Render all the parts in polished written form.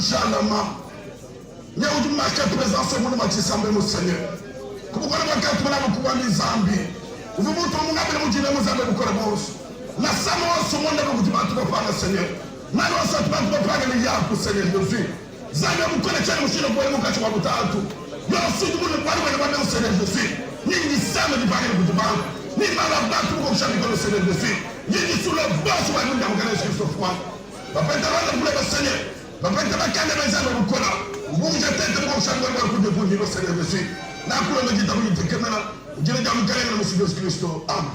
Shalom. Nous avons marqué présence au monde de Sambé, mon Seigneur. Comme vous avez marqué tout le monde de Zambie. Vous vous trouvez mon appel, vous dites, vous avez beaucoup de choses. La Samoa, ce monde, vous dites, vous ne pas le Seigneur. Maintenant, ça ne peut pas aller là pour Seigneur Jésus. Zambie, vous connaissez le monsieur, vous voyez, vous cachez votre alto. Nous ensuite, vous ne parlez pas de Seigneur Jésus. Ni ni Samuel du Paris, vous dites, ni Malaba, tout comme chaque le Seigneur Jésus. Ni ni sous le boss, vous avez dit, vous connaissez ce point. Papa, tu as le Seigneur. Papa, tu as calé les âmes, vous connaissez. Vous êtes tête de chaque fois que vous dites, le Seigneur Jésus. La couleur de Dieu, vous dites, que maintenant, vous dites, vous calez le Monsieur Jésus-Christ. Amen.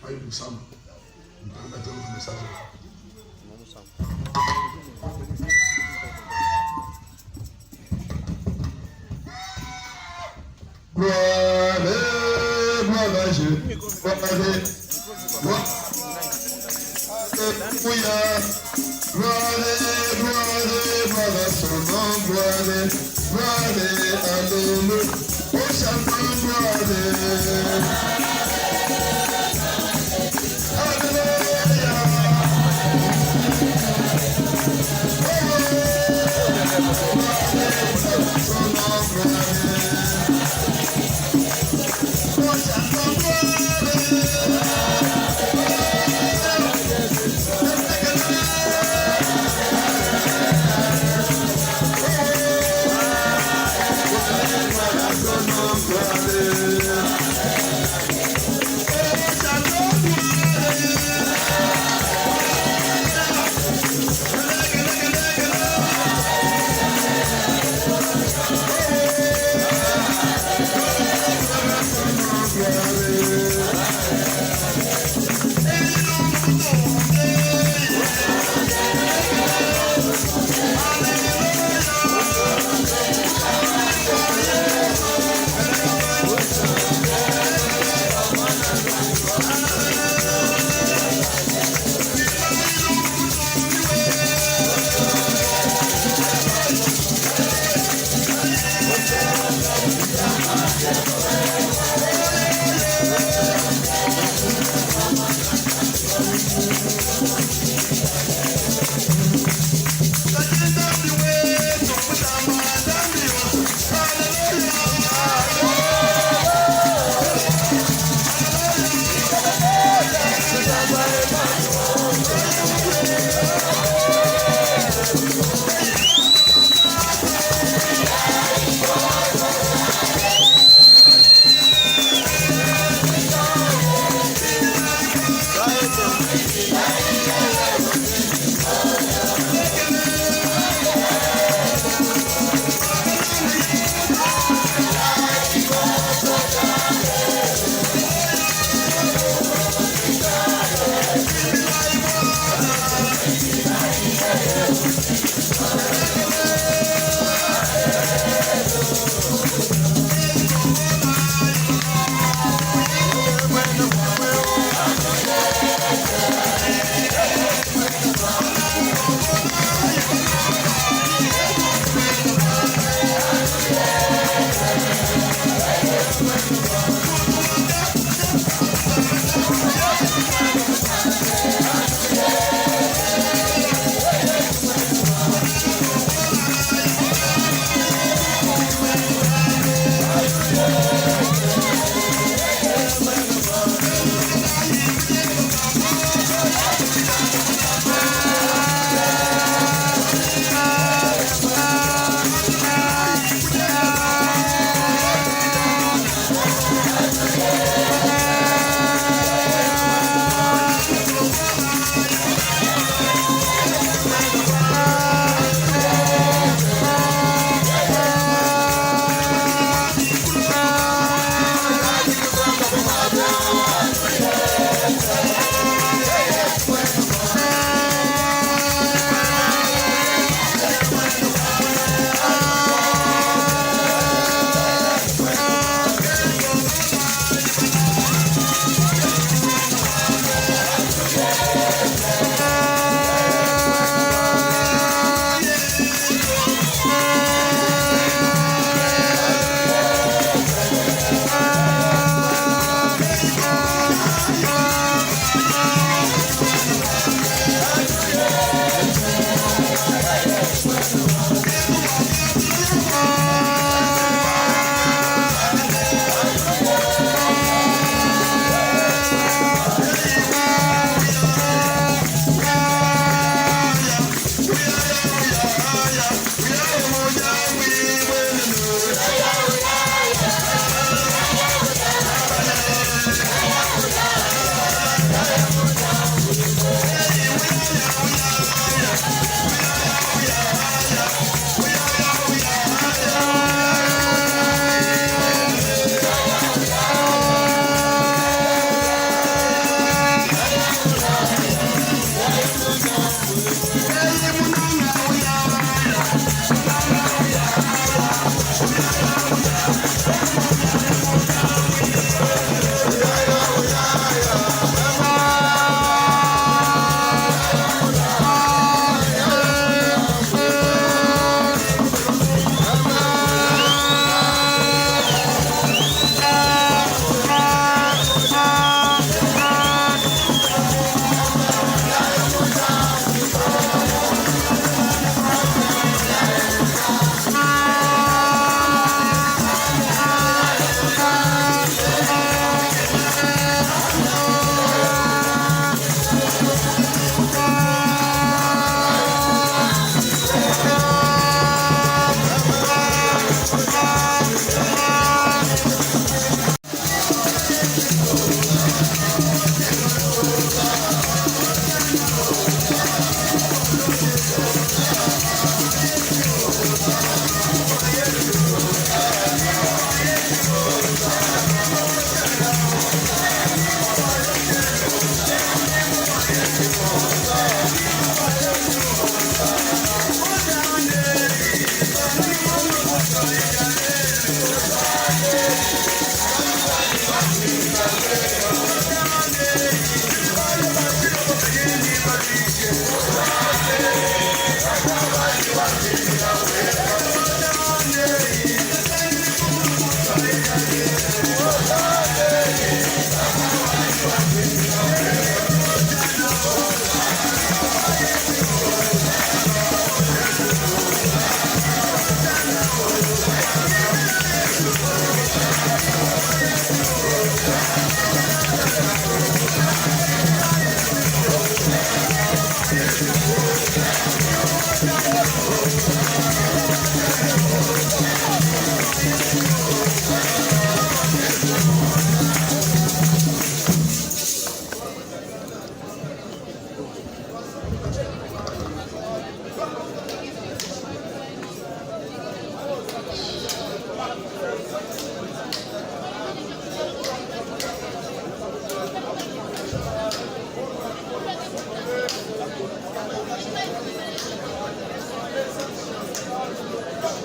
Aïe, nous sommes. Nous permettons le message. Gloire à Dieu. Gloire à son nom, gloire, alléluia. Au chant, gloire.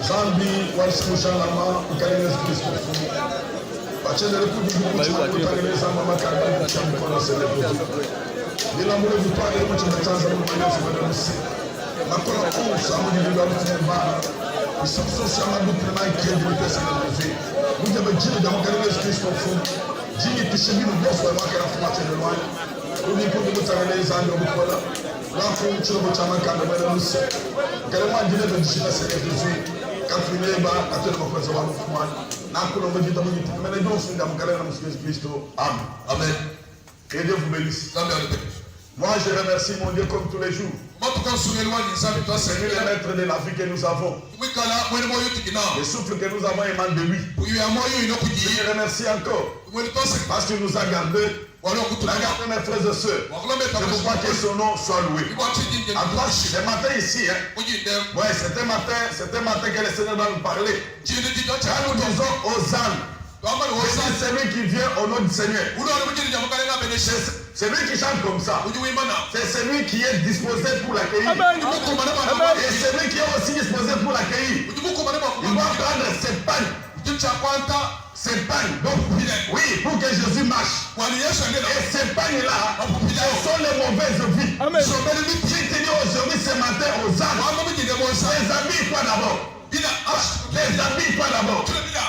Zambi walisikushana ukaeleza Kristo. Wachende rekuji kukutangeleza mama kabla cha mkono selebu. Bila mule vipande mtu mtanza mwenyewe kwa msi. Makona kusa mwenye bila mtumba. Isopso sama duple na ikedi pesa na mvi. Muje bajini da mkaeleza Kristo fu. Jini tishibino bofu wa mwaka rafu machende mwani. Kuni kundi mtangeleza ndio mkola. Rafu mchulo chama kanda mwenye msi. Kalema jine bajini selebu. Kafineba atema kwa sababu kumani na kuna mjita mjita mena Johnson da mkale na Monsieur Christ. Amen. Amen. Que Dieu vous bénisse. Moi je remercie mon Dieu comme tous les jours. C'est le maître de la vie que nous avons. Le souffle que nous avons émane de lui. Je le remercie encore parce qu'il nous a gardés. Regardez mes frères et sœurs. C'est pourquoi que son nom soit loué. Ce matin ici, ouais, c'était matin que le Seigneur va nous parler. Quand nous disons aux âmes, c'est celui qui vient au nom du Seigneur. C'est celui qui chante comme ça. C'est celui qui est disposé pour l'accueillir. Et celui qui est aussi disposé pour l'accueillir. Il va prendre cette panne. Cette panne. Donc, oui, pour que Jésus marche. Et ces pannes-là, ce sont les mauvaises vies. Si tu dis aujourd'hui, ce matin, aux âmes, les habille-toi d'abord. Les habille-toi d'abord.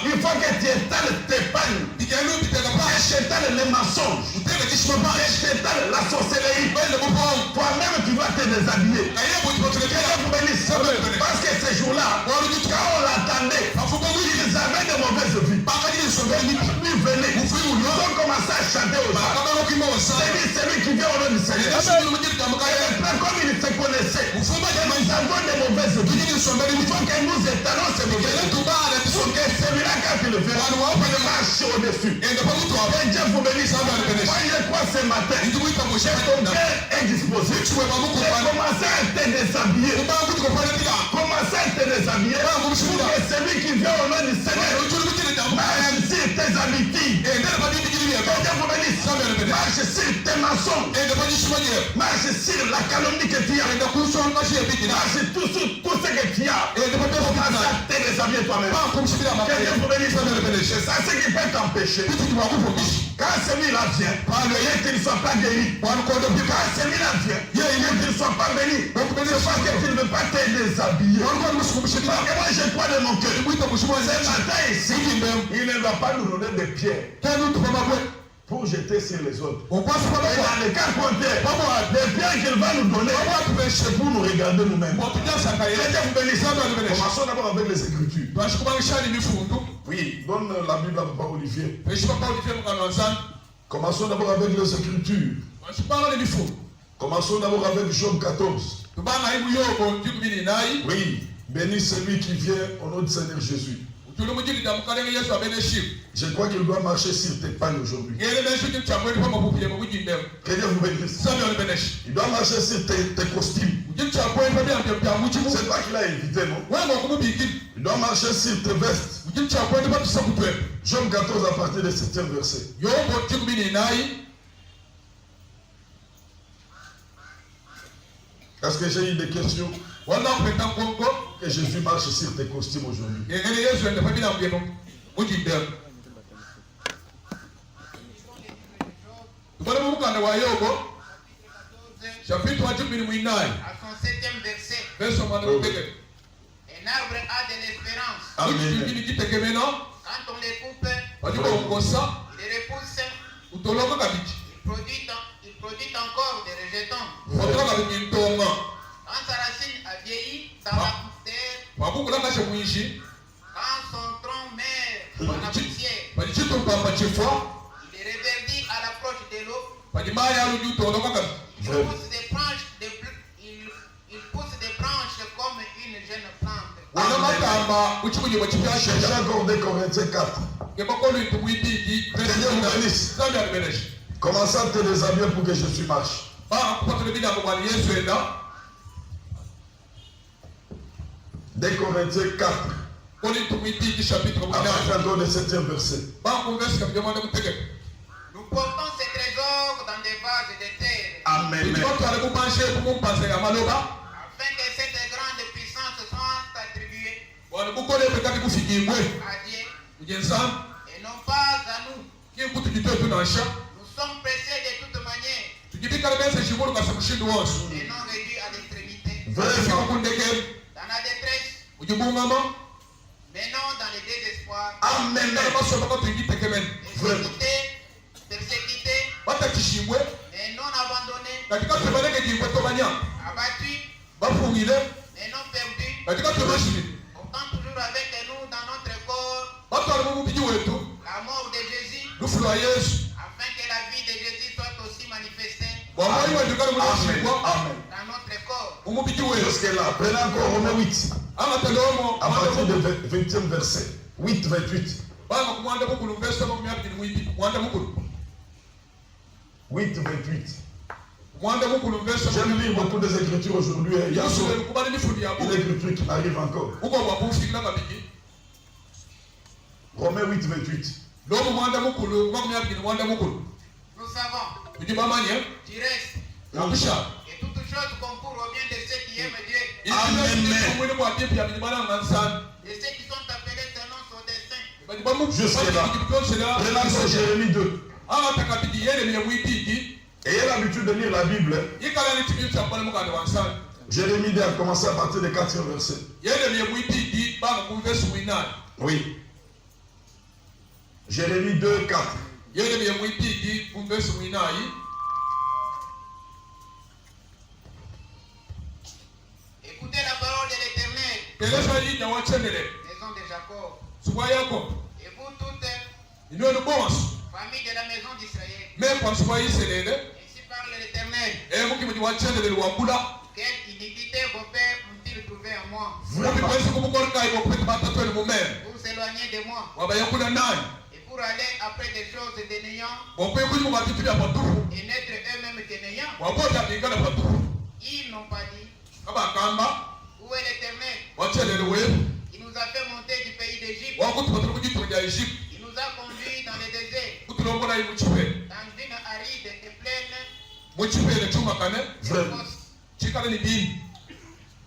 Il faut que tu étales tes pannes. Que tu étales les mensonges. Que tu étales la sorcellerie. Toi-même, tu dois te déshabiller. Parce que ces jours-là, quand on l'attendait, ils avaient de mauvaises vies. Ils venaient. Ils ont commencé à chanter aux gens. C'est lui qui vient au nom du Seigneur. Comme ils se connaissaient, nous avons de mauvaises vies. Il faut que nous étalons ces mauvaises vies. Pour que celui-là, quand il le verra, il marche au-dessus. Et Dieu vous bénisse. Voyez quoi ce matin? Ton cœur est disposé. Commencez à te déshabiller. Commencez à te déshabiller. Pour que celui qui vient au nom du Seigneur marche sur tes amitiés. Dieu vous bénisse. Marche sur tes mensonges. Marche sur la calomnie que tu as. Marche tout ce que tu as. Commence à te déshabiller toi-même. Que Dieu vous bénisse. C'est ça ce qui peut t'empêcher. Quand celui-là vient, et qu'il ne soit pas guéri. Quand celui-là vient, et qu'il ne soit pas béni. C'est pas que tu ne veux pas te déshabiller. Parce que moi je crois de mon cœur. Ce matin ici, il ne va pas nous donner des pierres pour jeter sur les autres. Et dans le cas contraire, les pierres qu'il va nous donner, c'est pour nous regarder nous-mêmes. Commençons d'abord avec les Écritures. Oui, donne la Bible à Papa Olivier. Commençons d'abord avec les Écritures. Commençons d'abord avec Job 14. Oui, bénis celui qui vient au nom du Seigneur Jésus. Je crois qu'il doit marcher sur tes pannes aujourd'hui. Que Dieu vous bénisse. Il doit marcher sur tes costumes. C'est toi qui l'as invité, non? Il doit marcher sur tes vestes. Job 14 à partir du 7e verset. Est-ce que j'ai eu des questions? Que Jésus marche sur tes costumes aujourd'hui. Chapitre 14 7e verset. verso mwana muteke. Un arbre a de l'espérance. Amen. Quand on les coupe, Badi bongosa. il repousse, Utoloko kabiki. il produit encore des rejetons. Otro kabiki ntonga. Quand sa racine a vieilli dans la terre, Babukula kashe mwishi. quand son tronc meurt dans la poussière, Badi chito mpamba chifwa. il est reverdit à l'approche de l'eau. Badi maya aluju utoloko kabiki. Il pousse des branches, il pousse des branches comme une jeune plante. Wana matamba uchikunye bachipyasha. J'ai accordé Corinthiens 4. Ngebakolo itumwibiki. Seigneur vous bénisse. Zambi alibeneshi. Commence à te déshabiller pour que je suis marche. Ba kupata lebida kwa Yesu enda. 2 Corinthiens 4. Oli tumwibiki chapitre À partir 1. de 7e verset. Ba konverse kabija mwana muteke. Nous portons ces trésors dans des vases de terre, Amen. Watu alikupanshe kumumpanze ya maloba. afin que cette grande puissance soit attribuée Wanabukole pekati kufikibwe. à Dieu Ujenza. et non pas à nous. Kiekutu kitoe tunasha. Nous sommes pressés de toute manière Tukibika lebese shimuru kasa mshindu wonsu. et non réduits à l'extrémité. Vraiment. Kundeke. Dans la détresse, Ujibungama. mais non dans le désespoir. Amen. Ndala baso bako tuingite kemen. Persécutés, Bata kishimwe. mais non abandonnés. Katika tubaleke jimwe tobanya. Abattus, Bafungile. mais non perdus. Katika tubashiri. Portant toujours avec nous dans notre corps Batu alimumbiji wetu. la mort de Jésus, Lufu wa Yesu. afin que la vie de Jésus soit aussi manifestée Bwamwali wetu kali muna Amen. shimwa. Amen. dans notre corps. Umubiji wetu. Jusqu'à là. Prenez encore Romains 8. Ama talomo. À partir du 20e verset. 8, 28. Banga kumwanda mukulu verse mo myabidi mwibi. Mwanda mukulu. 8, 28. Mwanda mukulu verse mo. J'aime lire beaucoup des écritures aujourd'hui. Il y a Yesu kubali nifundi yabo. une écriture qui arrive encore. Uko wabufikira kabiki. Romains 8, 28. Lomo mwanda mukulu. Mwamyabidi mwanda mukulu. Nous savons Ujibamanya. du reste Nakusha. et toutes choses concourent au bien de ceux qui aiment Dieu, Amen. Mwini kwa tipi ya mijibana ngansani. de ceux qui sont appelés selon son dessein. Prenons encore Jérémie 2. Ayez l'habitude de lire la Bible. Jérémie 2 a commencé à partir du 4e verset. Oui. Jérémie 2, 4. Écoutez la parole de l'Éternel, maison de Jacob, et vous toutes, famille de la maison d'Israël. Ainsi parle l'Éternel. Quelle iniquité vos pères ont-ils trouvé en moi? Vous éloignez de moi et pour aller après des choses des néants et n'être eux-mêmes que néants. Ils n'ont pas dit, où est l'Éternel? Il nous a fait monter du pays d'Égypte. Il nous a conduits dans le désert, dans une aride et pleine de fosses,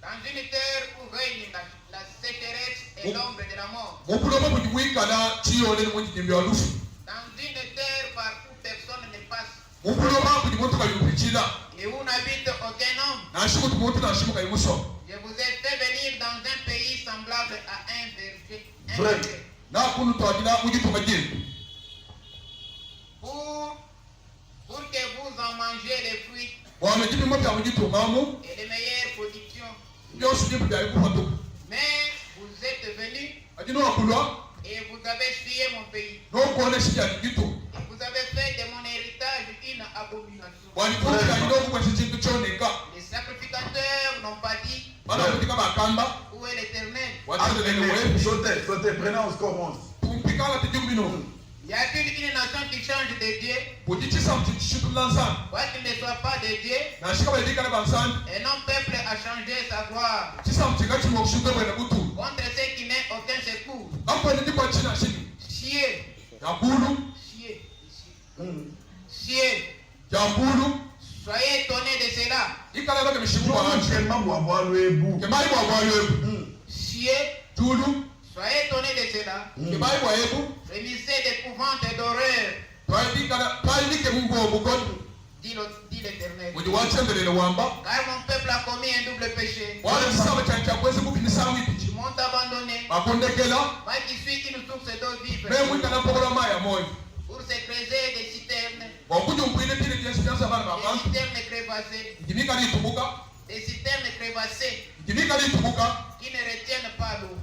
dans une terre où règne la sécheresse et l'ombre de la mort, dans une terre par où personne ne passe et où n'habite aucun homme. Je vous ai fait venir dans un pays semblable à un verger. Pour que vous en mangiez les fruits et les meilleures productions. Mais vous êtes venus et vous avez fuyé mon pays. Et vous avez fait de mon héritage une abomination. Les sacrificateurs n'ont pas dit, où est l'Éternel? Sautez, prenez encore 11. Y a-t-il une nation qui change de Dieu, quoiqu'il ne soit pas de Dieu, et non peuple a changé sa gloire contre ceux qui n'ont aucun secours? Chier, chier, chier. Soyez étonnés de cela. Chier, soyez étonnés de cela. Frémissez d'épouvante et d'horreur. dit l'Éternel. Car mon peuple a commis un double péché. Ils m'ont abandonné. Moi qui suis une source d'eau vive. Pour se creuser des citernes. Des citernes crévassées. Qui ne retiennent pas l'eau.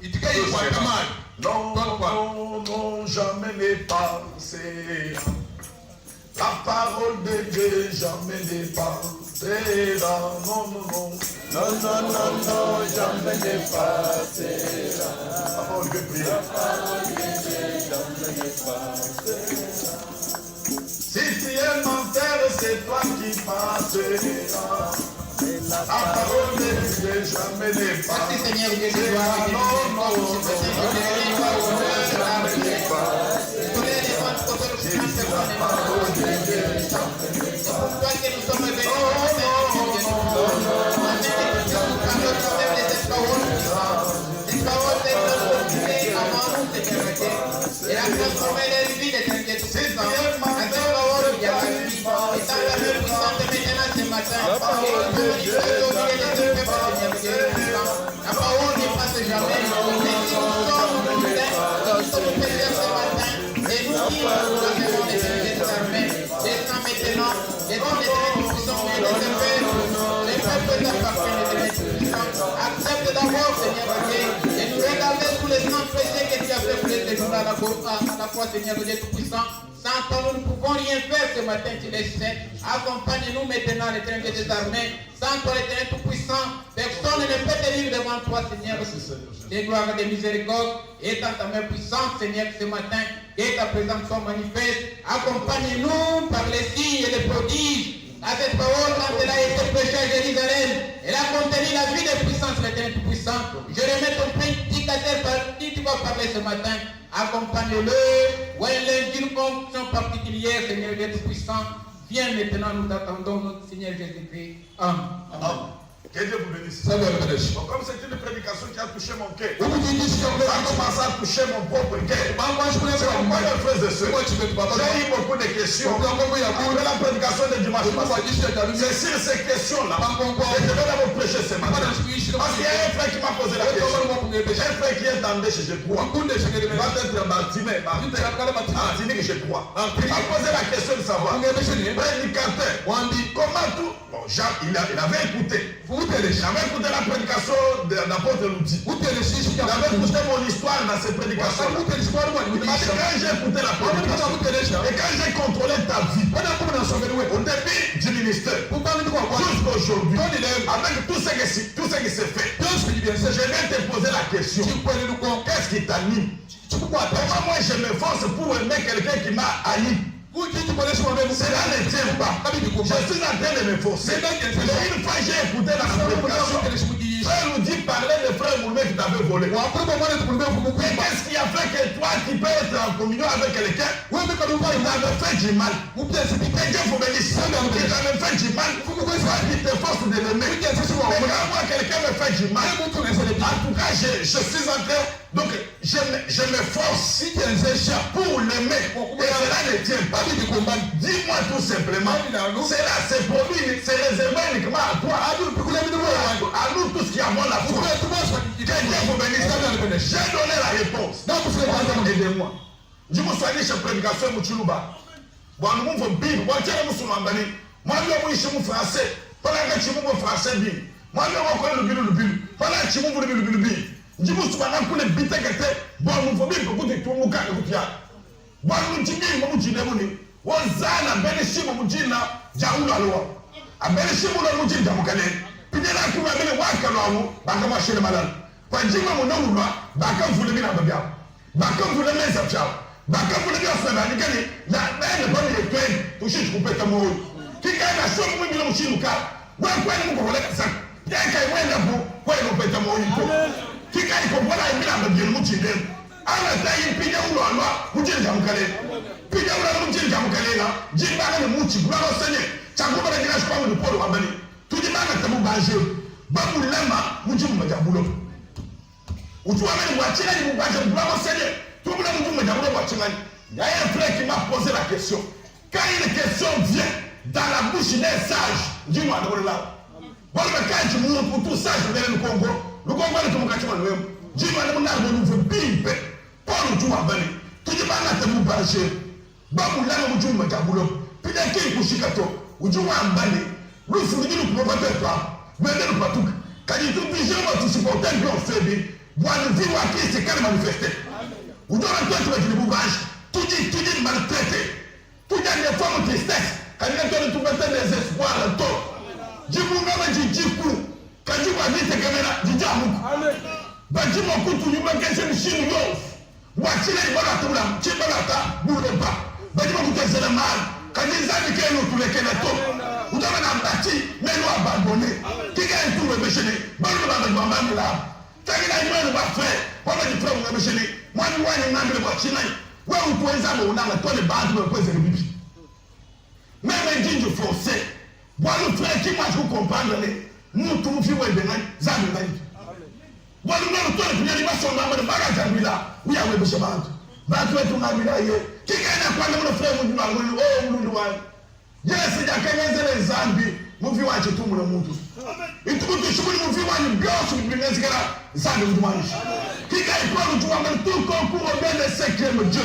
Non, jamais n'est passé. La parole de Dieu jamais n'est passée. Non, jamais n'est passée. La parole de Dieu jamais n'est passée. Si tu es menteur, c'est toi qui passeras. La parole de Dieu jamais n'est passée. Merci Seigneur Dieu de gloire. C'est pourquoi que nous sommes venus. Les paroles de notre Dieu avant nous, Seigneur Dieu. Et la transformer les vies des inquiétudes. La parole qui a la vie. Et dans la même puissance maintenant ce matin. La parole ne passe jamais. Et si nous sommes pécheurs ce matin, et nous qui nous avons des armées, descends maintenant, et dans les puissants, les peuples t'appartiennent, les puissants. Accepte d'abord, Seigneur Dieu, et nous regarder tous les grands péchés que tu as fait pour les déjouer à la fois, Seigneur Dieu Tout-Puissant. Sans toi, nous ne pouvons rien faire ce matin, tu le sais. Accompagne-nous maintenant, l'Éternel des armées. Sans toi, l'Éternel Tout-Puissant, personne ne peut tenir devant toi, Seigneur. Des gloires et des miséricordes, et dans ta main puissante, Seigneur, ce matin, et ta présence soit manifeste. Accompagne-nous par les signes et les prodiges. À cette parole, quand elle a été prêchée à Jérusalem, elle a contenu la vie de puissance, l'Éternel Tout-Puissant. Je remets ton prédicateur par qui tu vas parler ce matin. Accompagne-le, ou une fonction particulière, Seigneur Dieu Tout-Puissant. Viens maintenant, nous t'attendons, notre Seigneur Jésus-Christ. Amen. Que Dieu vous bénisse. Comme c'est une prédication qui a touché mon cœur, ça a commencé à toucher mon propre cœur. C'est pourquoi mes frères et sœurs, j'ai eu beaucoup de questions. Après la prédication de dimanche passé, c'est sur ces questions-là que je vais d'abord prêcher ce matin. Parce qu'il y a un frère qui m'a posé la question. Un frère qui est dans je crois. Il va être Martinet que je crois. Il a posé la question de savoir, prédicateur, comment tout. Bon, il avait écouté. J'avais écouté la prédication de l'apôtre Louti. J'avais écouté mon histoire dans ces prédications. Il m'a dit quand j'ai écouté la prédication et quand j'ai contrôlé ta vie, au début du ministère, jusqu'aujourd'hui, avec tout ce qui s'est fait, je vais te poser la question. Qu'est-ce qui t'anime? Pourquoi moi je m'efforce pour aimer quelqu'un qui m'a haï? Cela ne tient pas. Je suis en train de m'efforcer. Mais une fois j'ai écouté la prédication, frère nous dit parler de frère Moulmé qui t'avait volé. Mais qu'est-ce qui a fait que toi tu peux être en communion avec quelqu'un qui t'avait fait du mal? Que Dieu vous bénisse. Qui t'avait fait du mal, toi qui t'efforces de l'aimer. Mais quand moi quelqu'un me fait du mal, en tout cas je suis en train, donc je m'efforce pour l'aimer. Et cela ne tient pas. Dis-moi tout simplement, cela c'est produit, c'est réservé uniquement à toi, à nous tous qui avons la foi. Que Dieu vous bénisse. J'ai donné la réponse. Aidez-moi. Je me suis allé chez prédication Mouchilouba. Bon, nous avons Bible. Moi, je suis français. Pendant que je suis français, moi, je suis le Bible. Pendant que je suis le Bible. Je me suis allé pour les bites que c'était. Bon, nous avons Bible. Bon, nous avons wazana bene shimo mujina jaula lo abene shimo lo mujina jamukale pidela kuma bene wakalo awu baka mashele malal kwa jima mo nawulwa baka vule mina babia baka vule meza chao baka vule bia feba ni kani na bene bone etwen to shi kupeta mo kika na so mo bila mushinuka wa kwa ni mo koleka sana yaka wenda bu kwa ni kupeta mo yiko kika iko bola mina babia mujina ala tayi pinya ulo alwa mujina jamukale pinya ulo mujina jamukale na jibana ni muchi gulalo senye chakuba na kila shikwa mu polo wabani tujibana tamu banje babu lema mujina majabulo utu ameni mwachina ni mubanje gulalo senye tubula mujina majabulo mwachina. Il y a un frère qui m'a posé la question. Quand une question vient, dans la bouche des sages. Dis-moi, là. Bon, le cas du monde pour tout sage, le Congo. Le Congo est comme quand même. Dis-moi, le monde nous veut bimpe. Paul nous joue à Bani. Tu dis pas là, tu nous bâches. Babu là, nous jouons à Boulot. Puis il y a qui pour Chicago. Nous jouons à Bani. Nous faisons nous pour pas toi. Mais nous pas tout. Quand il est obligé de supporter le grand faible, moi, nous vivons à qui c'est qu'elle manifesté. Nous devons être les boubages. Tout dit maltraité. Tout dit des formes de tristesse. Quand il est tout mettre des espoirs à toi. Jibungama jijiku kajiba vite kamera jijamu bajimo kutu nyumba kesho mshini yo wachile ibara tula chibara ta buleba bajimo kutezela mal kanisa nikeno tulekena to utama na mbati meno abandonné kika etu webesheni balo baba bamba la takina imani ba fe baba di frère webesheni mwani wani ngambele kwa china wewe utuweza mo unanga tole bantu wepeze bibi même jinjo forcé. Voilà le frère qui m'a fait comprendre, nous tous nous vivons bien, Zami Mali. Voilà le tour de l'animation de bagage là, oui, avec le chemin. Bateau est un ami là, qui gagne quoi le frère, vous nous oh, nous nous yes, il y a quelqu'un des Zambi, nous vivons à tout le monde. Et tout le monde, nous vivons à une bien sur le business, Zami Mali. Qui gagne quoi le tour, tout concours au bien des cinquièmes Dieu.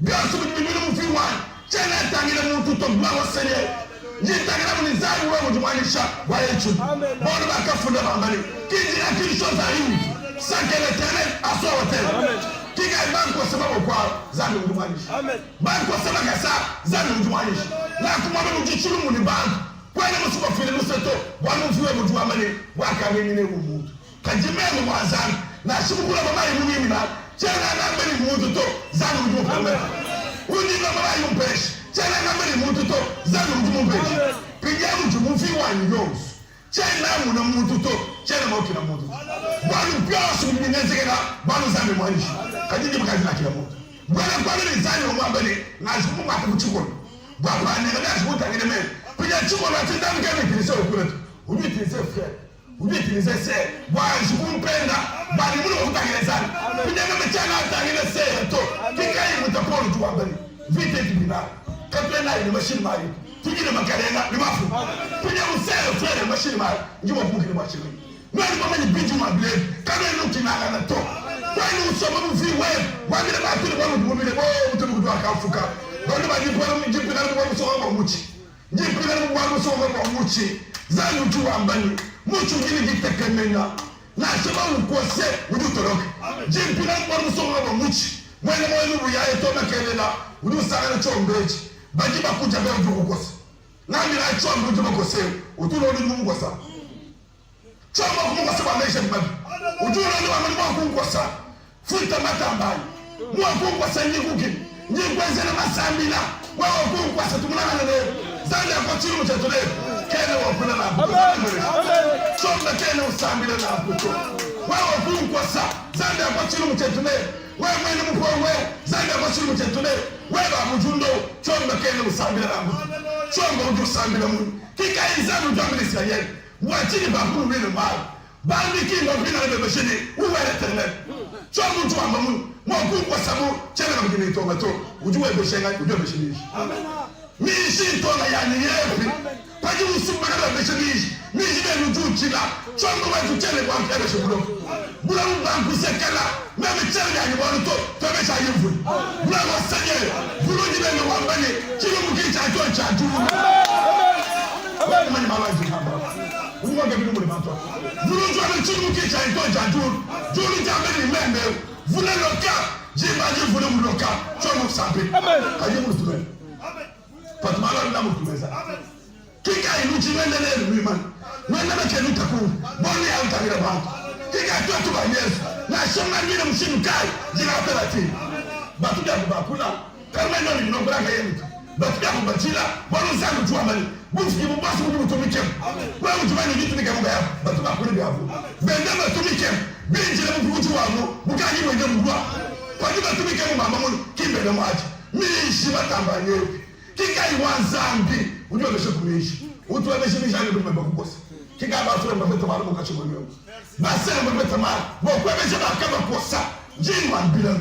Bien sur le business, nous vivons à Tchène, Tanguy, le monde tout au blanc au Seigneur. Jitagana mnizaji wewe mjumanisha wa yetu. Bwana bakafunda bambali. Kiji akili shoza hivi. Sakele tele aso hotel. Kiga banko sababu kwa zani mjumanisha. Amen. Banko sababu kasa zani mjumanisha. Na kumwamba mjichuru muni banko. Kwani msipo fili mseto. Bwana mfiwe mjumani waka mimi ne umutu. Kajimeni mwazani. Na shukuru baba yenu mimi na. Chana na mbele mutu to zani mjumani. Uni na baba yumpeshi. Chana ngambele mutu to zanu mjumbeji pinya mjumufi wani yos chana muna mutu to chana mauki na mutu bwana pyasu mnezekera bwana zambe mwanishi kajiji makazi na kila mutu bwana kwa nini zani mwambele na shimu mata mchiko bwana ni na shimu tangine me pinya chiko na tinda mkeme kilise okuletu ubi kilise frère ubi kilise se bwana shimu mpenda bali muno kutangine zani pinya ngame chana tangine se to kikai mutaporo tuwambele vite tibina kapena ile machine mali tujine makarena ni mafu kunya usele frere machine mali njimo kumukile machine nani mama ni biju mabile kana ino kinanga na to kwani usoma mvi wewe wabile batule kwa mumile bo mtumu kudwa kafuka ndio ba jipona mjipi na kwa msoma kwa muchi jipi na kwa msoma kwa muchi zanu tu ambani muchu ngini gitekemenya na sema ukose udutoroke jipi na kwa msoma kwa muchi mwene mwene buyaye to makelela udusanga chombeji baji bakuja beo jukukosa nami na chombo jukukosa utulo uli mungosa chombo kumungosa kwa maisha mbabi utulo uli wa mwa kungosa futa matambani mwa kungosa nyikuki nyikweze na masambila wao kungosa tumulana na leo zandi yako chini mchatole kene wakuna na abuto chombo kene usambila na abuto wao kungosa zandi yako chini mchatole wewe mwene mkwewe zandi yako chini mchatole wewe abujundo chomba kene usambira namu chomba ujusambira mu kika izanu jambe Israel wachini bakuru mene mal bandi kingo bina le beshini uwele tele chomba ujwa mamu mwaku kwa sabu chele na mjini tomato ujue beshenga ujue beshini amen mishi tona yani yepi paji usumba na beshini mishi de nuju chila chomba watu chele kwa kele shubulo bula mbangu sekala meme chele yani wanuto tobesha yivu bula wasanye bulu jibe no wambani chilo mukicha to chaju amen mani malaji kamba unwa gabi no mato bulu jwa chilo mukicha to chaju julu jambe ni meme vule loka jibaji vule muloka chomo sabe amen ayi mutume amen patmala na mutumeza kika inuchi wendele mwiman wendele kenuta ku boni ya utabira bantu kika tu ba Yesu na shoma ngine mshinu kai jina operati batu ya kubakula kama ndio ni nombra yenu batu ya kubachila bwana zangu tu amani bufi mbasu mtumike wewe utumani vitu ni kama yako batu bakuli byavu bende batumike binjile mvutu wangu mukaji mwende mgwa kwa nini batumike mama mama kimbe na maji mishi batambanye kika iwanzambi unyo beshokumishi utu ameshimisha ile bima bakukosa kika batu mbete mara mukachimo leo basi mbete mara bokwe besha bakaba kosa jinwa bilan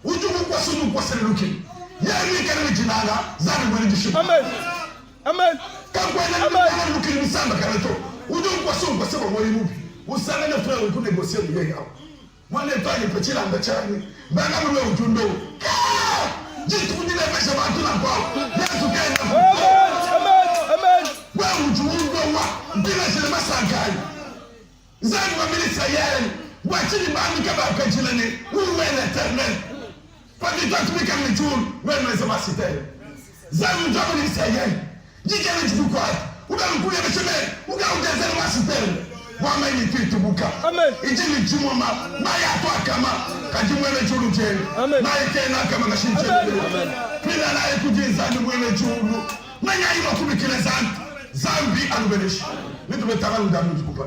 uju kwa sunu kwa seluki yari kana jinanga zani mwene jishu amen Amen. Quand vous avez misamba kanato. Ujo poisson kwa sababu moi mubi. Usana na frère ku négocier mu yega. Moi ne pas ni petit lamba chani. Bana mu ujundo. Jitu ndile pesa bantu na kwa. Yesu kaenda. Amen. Wa ujundo wa ndile sele masankai. Zani wa milisa yeye. Wa chini bani kaba kajilani. Uwe l'éternel. Pas du tout tu comme les jours. Ouais mais ça va citer. Zani mjaba ni sayeye. Jikele jukwa. Unakuja mcheme. Unaongeza na citer. Wama ni kitu buka. Amen. Ijili jumoma. Maya kwa kama. Kajimwele chulu jeni. Amen. Maya kena kama na shinche. Amen. Pila na ekujiza ni mwele chulu. Nanya ima kumikile zambi. Zambi anubereshi. Nitu betara udamu jikupa.